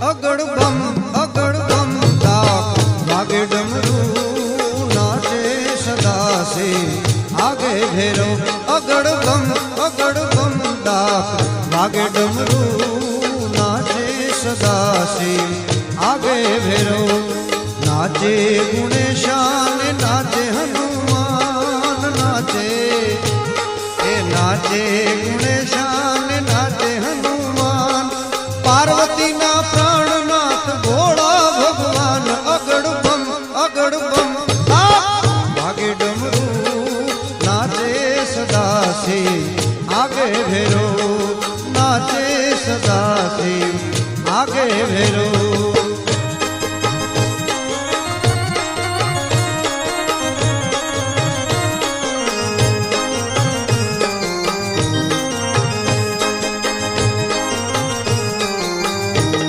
અગડ બમ ડાક વાગે ડમરું નાચે સદાસે આગે ભેરો અગડ બમ ડાક વાગે ડમરું નાચે સદાસે આગે ભેરો નાચે ગુણેશાન નાચે હનુમાન નાચે એ નાચે ગુણેશાન નાચે હનુમાન પાર્વતી ના પ્રાણનાથ ભોળા ભગવાન અગડ બમ વાગે ડમરું નાચે સદાસે આગે ભેરો નાચે સદાસે આગે ભેરો